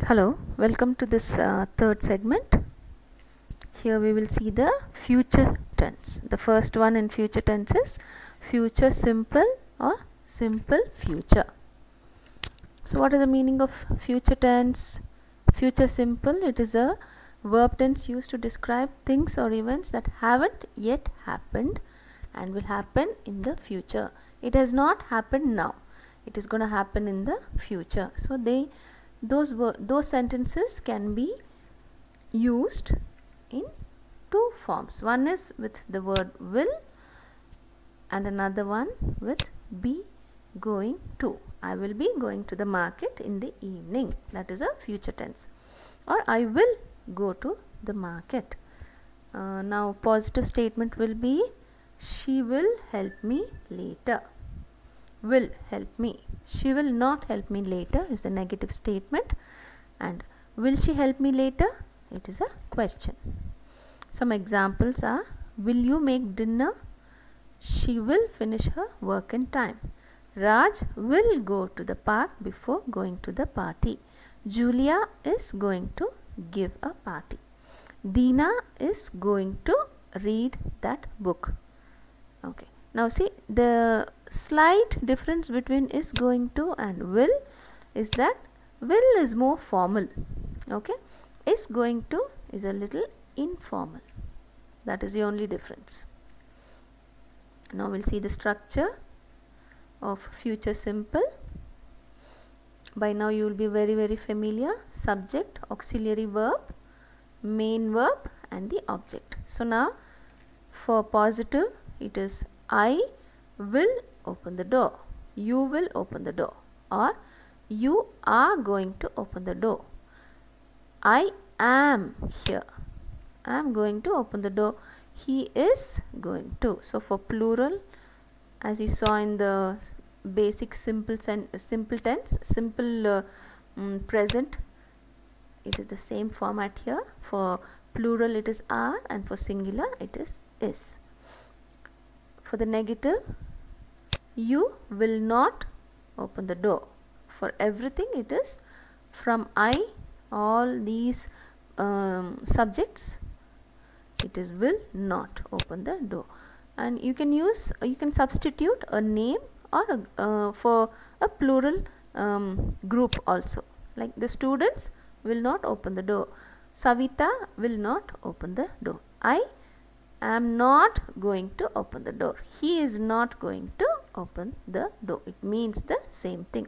Hello, welcome to this third segment. Here we will see the future tense. The first one in future tense is future simple or simple future. So what is the meaning of future tense? Future simple, it is a verb tense used to describe things or events that haven't yet happened and will happen in the future. It has not happened now. It is going to happen in the future. So those sentences can be used in two forms. One is with the word will and another one with be going to. I will be going to the market in the evening. That is a future tense. Or I will go to the market. Now positive statement will be she will help me later. Will help me. She will not help me later is the negative statement, and will she help me later? It is a question. Some examples are: will you make dinner? She will finish her work in time. Raj will go to the park before going to the party. Julia is going to give a party. Deena is going to read that book. Okay. Now see, the slight difference between is going to and will is that will is more formal. Okay. Is going to is a little informal. That is the only difference. Now we'll see the structure of future simple. By now you will be very familiar. Subject, auxiliary verb, main verb and the object. So now for positive it is I will open the door. You will open the door. Or you are going to open the door. I am here. I am going to open the door. He is going to. So for plural, as you saw in the basic simple tense, simple present, it is the same format here. For plural it is are and for singular it is. For the negative, you will not open the door. For everything it is from I, all these subjects, it is will not open the door. And you can substitute a name or for a plural group also. Like the students will not open the door. Savita will not open the door. I am not going to open the door. He is not going to open the door. It means the same thing.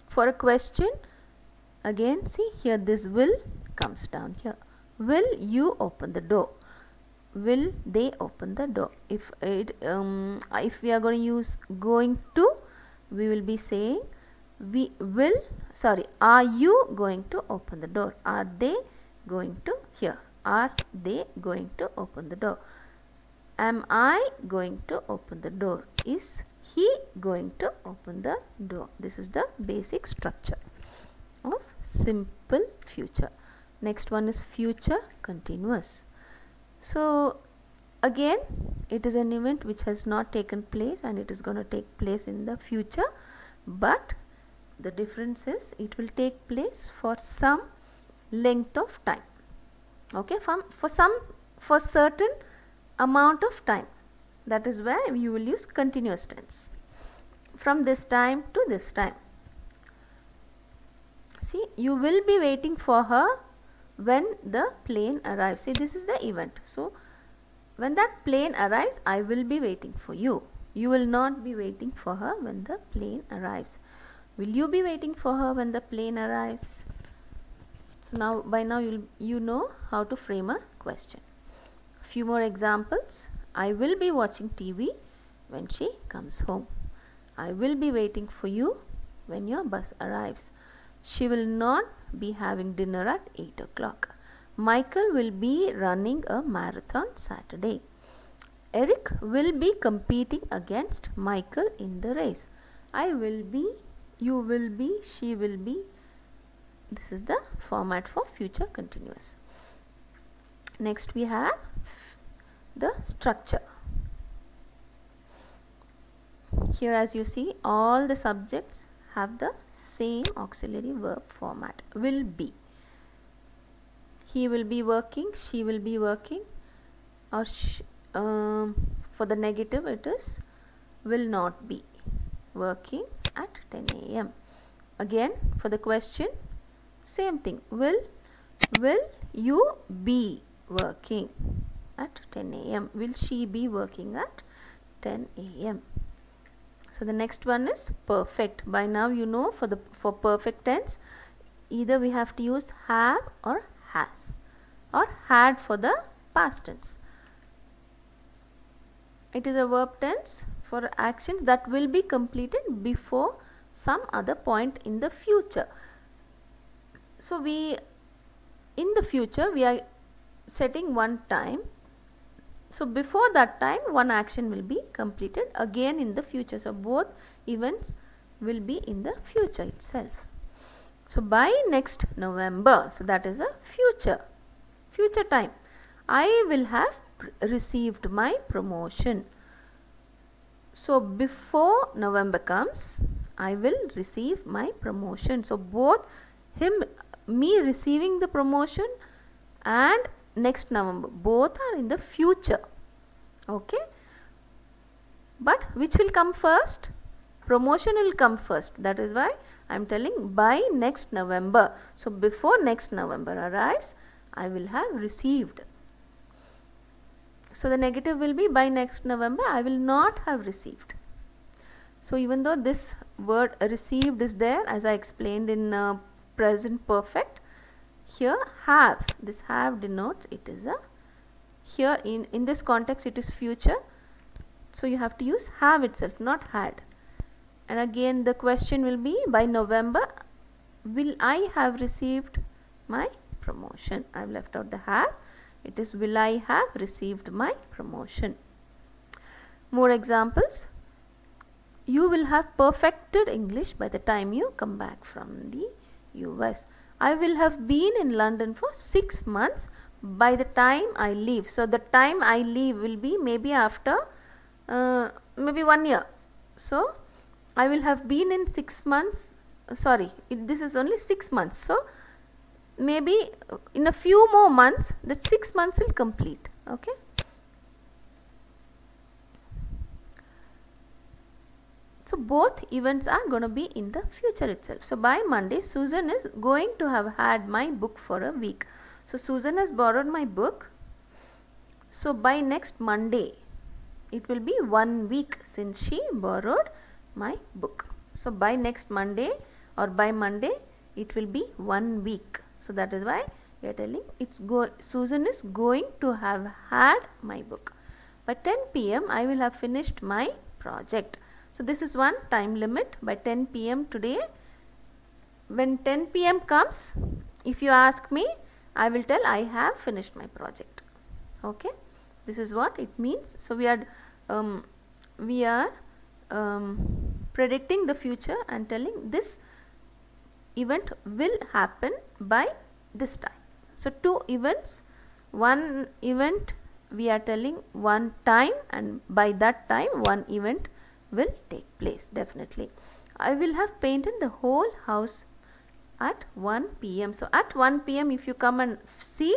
For a question, again see here this will comes down here. Will you open the door? Will they open the door? If we are going to use going to, we will be saying are you going to open the door? Are they going to? Here, are they going to open the door? Am I going to open the door? Is he going to open the door? This is the basic structure of simple future. Next one is future continuous. So again, it is an event which has not taken place and it is going to take place in the future, but the difference is it will take place for some length of time. Okay, for certain amount of time. That is where you will use continuous tense. From this time to this time. See, you will be waiting for her when the plane arrives. See, this is the event. So when that plane arrives, I will be waiting for you. You will not be waiting for her when the plane arrives. Will you be waiting for her when the plane arrives? So now by now you know how to frame a question. Few more examples. I will be watching TV when she comes home. I will be waiting for you when your bus arrives. She will not be having dinner at 8 o'clock. Michael will be running a marathon Saturday. Eric will be competing against Michael in the race. I will be, you will be, she will be. This is the format for future continuous. Next we have the structure. Here as you see, all the subjects have the same auxiliary verb format, will be. he will be working, she will be working, or for the negative it is will not be working at 10 a.m. Again for the question, same thing, will you be working at 10 a.m. will she be working at 10 a.m. So the next one is perfect. By now you know for perfect tense either we have to use have or has, or had for the past tense. It is a verb tense for actions that will be completed before some other point in the future. So in the future we are setting one time. So before that time one action will be completed again in the future. So both events will be in the future itself. So by next November, so that is a future time, I will have received my promotion. So before November comes, I will receive my promotion. So both me receiving the promotion and next November, both are in the future. Okay, but which will come first? Promotion will come first. That is why I am telling by next November. So before next November arrives, I will have received. So the negative will be by next November I will not have received. So even though this word received is there, as I explained in present perfect, here have, this have denotes it is a, here in this context it is future. So you have to use have itself, not had. And again the question will be by November will I have received my promotion. I have left out the have. It is will I have received my promotion. More examples. You will have perfected English by the time you come back from the US. I will have been in London for 6 months by the time I leave. So the time I leave will be maybe after maybe 1 year. So I will have been in 6 months, this is only 6 months. So maybe in a few more months that 6 months will complete. Okay. So both events are going to be in the future itself. So by Monday Susan is going to have had my book for a week. So Susan has borrowed my book. So by next Monday it will be 1 week since she borrowed my book. So by next Monday or by Monday it will be 1 week. So that is why we are telling Susan is going to have had my book. By 10 p.m. I will have finished my project. So this is one time limit. By 10 p.m. today, when 10 p.m. comes, if you ask me, I will tell I have finished my project. Okay, this is what it means. So we are predicting the future and telling this event will happen by this time. So two events, one event we are telling one time, and by that time one event will take place definitely. I will have painted the whole house at 1 p.m. So at 1 p.m. if you come and see,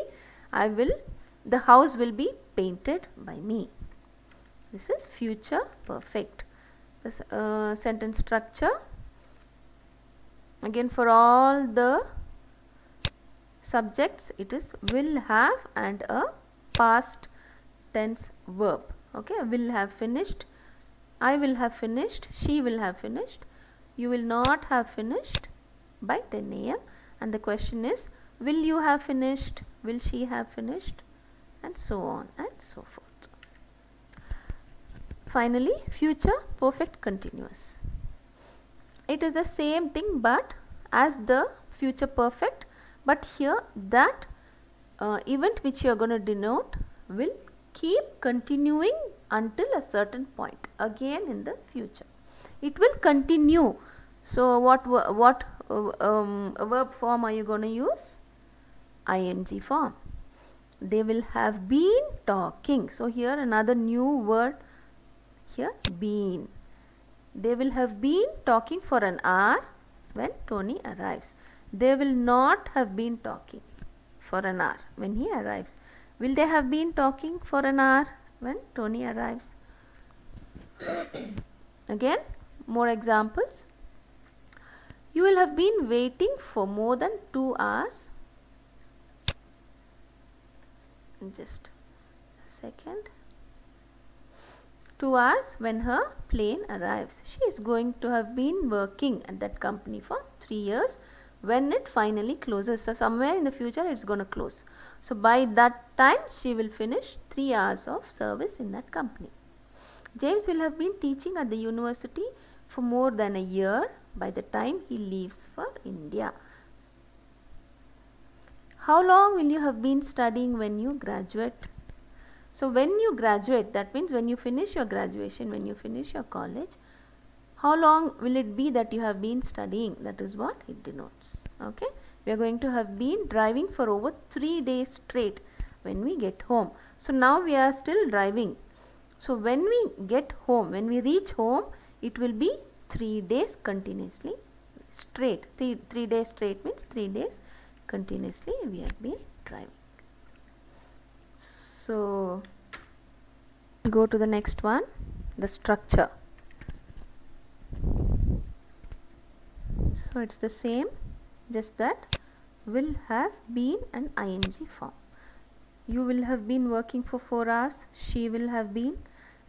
the house will be painted by me. This is future perfect. This sentence structure. Again for all the subjects it is will have and a past tense verb. Okay, will have finished, I will have finished, she will have finished, you will not have finished by 10 a.m. and the question is will you have finished, will she have finished, and so on and so forth. Finally, future perfect continuous. It is the same thing but as the future perfect, but here that event which you are going to denote will keep continuing until a certain point again in the future. It will continue. So what verb form are you going to use? ing form. They will have been talking. So here another new word here, been. They will have been talking for an hour when Tony arrives. They will not have been talking for an hour when he arrives. Will they have been talking for an hour when Tony arrives? Again, more examples. You will have been waiting for more than 2 hours. Just a second. 2 hours when her plane arrives. She is going to have been working at that company for 3 years when it finally closes. So somewhere in the future it's going to close. So by that time she will finish 3 hours of service in that company. James will have been teaching at the university for more than a year by the time he leaves for India. How long will you have been studying when you graduate? So when you graduate, that means when you finish your graduation, when you finish your college, how long will it be that you have been studying? That is what it denotes. Okay, we are going to have been driving for over 3 days straight when we get home. So now we are still driving. So when we get home, when we reach home, it will be 3 days continuously straight. 3 days straight means 3 days continuously we have been driving. So go to the next one, the structure. So it's the same, just that will have been an ing form. You will have been working for 4 hours, she will have been,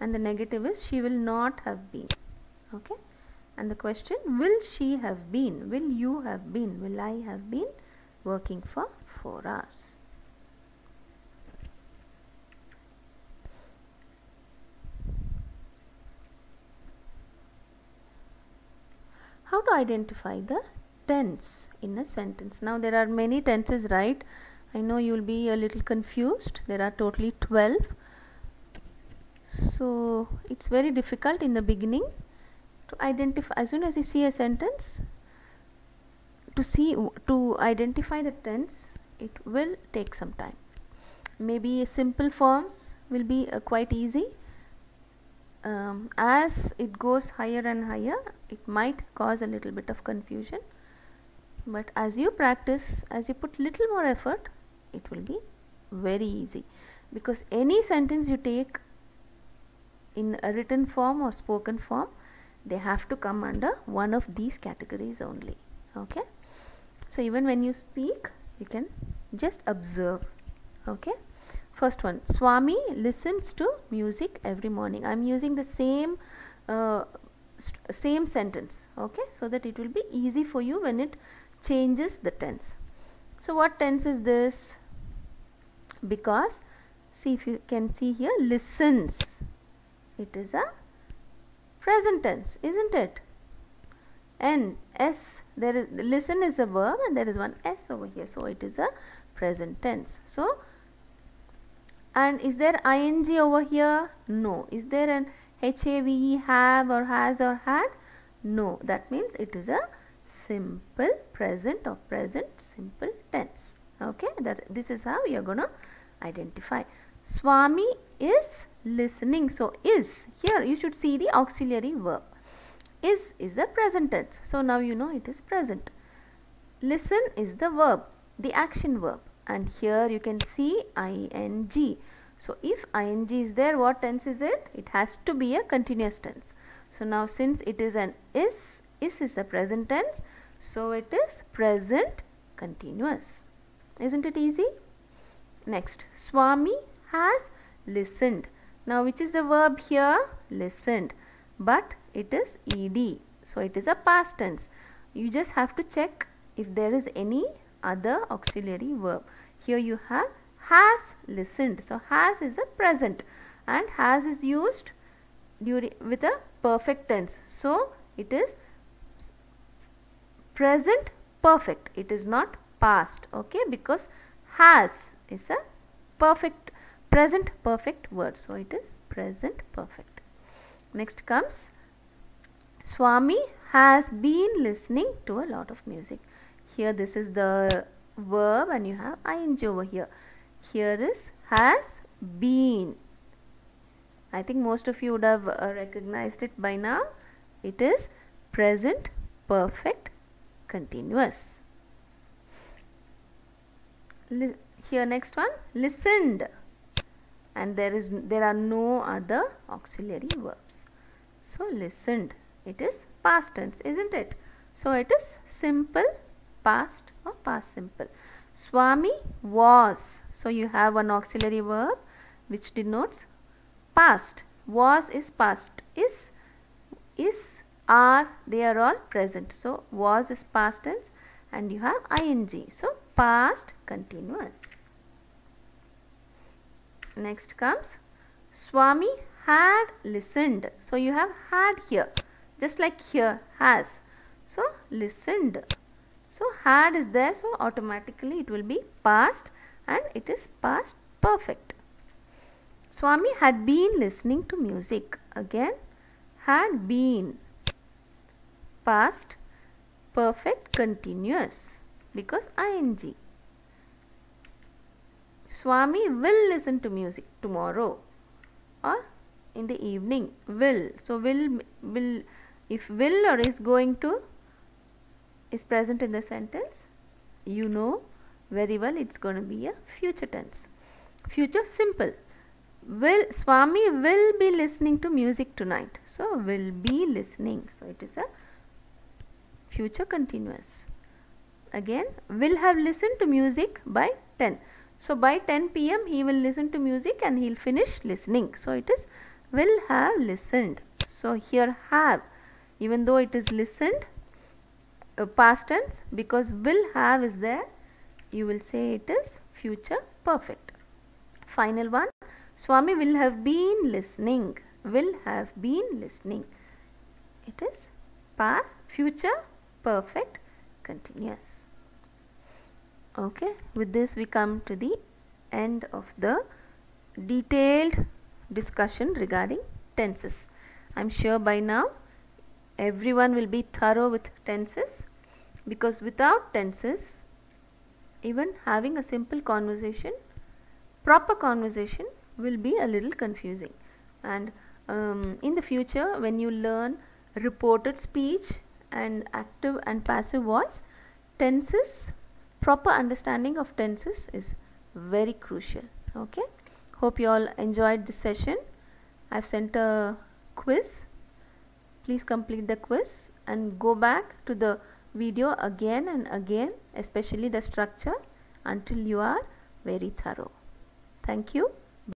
and the negative is she will not have been. Okay, and the question, will she have been, will you have been, will I have been working for 4 hours. How to identify the tense in a sentence? Now there are many tenses, right? I know you will be a little confused. There are totally 12. So it's very difficult in the beginning to identify. As soon as you see a sentence, to identify the tense, it will take some time. Maybe simple forms will be quite easy. As it goes higher and higher, it might cause a little bit of confusion, but as you practice, as you put little more effort, it will be very easy, because any sentence you take in a written form or spoken form, they have to come under one of these categories only. Okay, so even when you speak, you can just observe. Okay, first one, Swami listens to music every morning. I am using the same sentence, okay, so that it will be easy for you when it changes the tense. So what tense is this? Because see, if you can see here, listens, it is a present tense, isn't it? And S, there is, listen is a verb and there is one S over here, so it is a present tense. So, and is there ing over here? No. Is there an have, have or has or had? No. That means it is a simple present or present simple tense. Okay, this is how you are going to identify. Swami is listening. So is, here you should see the auxiliary verb. Is the present tense. So now you know it is present. Listen is the verb, the action verb, and here you can see ing. So if ing is there, what tense is it? It has to be a continuous tense. So now since it is an is a present tense, so it is present continuous. Isn't it easy? Next, Swami has listened. Now which is the verb here? Listened, but it is ed, so it is a past tense. You just have to check if there is any other auxiliary verb. Here you have has listened. So has is a present and has is used during with a perfect tense. So it is present perfect. It is not past. Okay, because has is a perfect present perfect word. So it is present perfect. Next comes Swami has been listening to a lot of music. Here this is the verb and you have ing over here. Here is has been. I think most of you would have recognized it by now. It is present perfect continuous. Here next one, listened, and there are no other auxiliary verbs. So listened, it is past tense, isn't it? So it is simple past or past simple. Swami was, so you have one auxiliary verb which denotes past. Was is past, is, are, they are all present. So was is past tense and you have ing, so past continuous. Next comes Swami had listened. So you have had here, just like here has. So listened. So had is there, so automatically it will be past and it is past perfect. Swami had been listening to music. Again, had been, past perfect continuous because ing. Swami will listen to music tomorrow or in the evening. Will, so will, if will or is going to is present in the sentence, you know very well it's going to be a future tense. Future simple. Will, Swami will be listening to music tonight. So will be listening. So it is a future continuous. Again, will have listened to music by 10. So by 10 p.m. he will listen to music and he will finish listening. So it is will have listened. So here have, even though it is listened, past tense, because will have is there, you will say it is future perfect. Final one, Swami will have been listening. Will have been listening. It is past, future perfect continuous. Okay, with this we come to the end of the detailed discussion regarding tenses. I am sure by now everyone will be thorough with tenses, because without tenses, even having a simple conversation, proper conversation, will be a little confusing. And in the future, when you learn reported speech and active and passive voice, tenses, proper understanding of tenses is very crucial. Okay, hope you all enjoyed this session. I've sent a quiz. Please complete the quiz and go back to the video again and again, especially the structure, until you are very thorough. Thank you.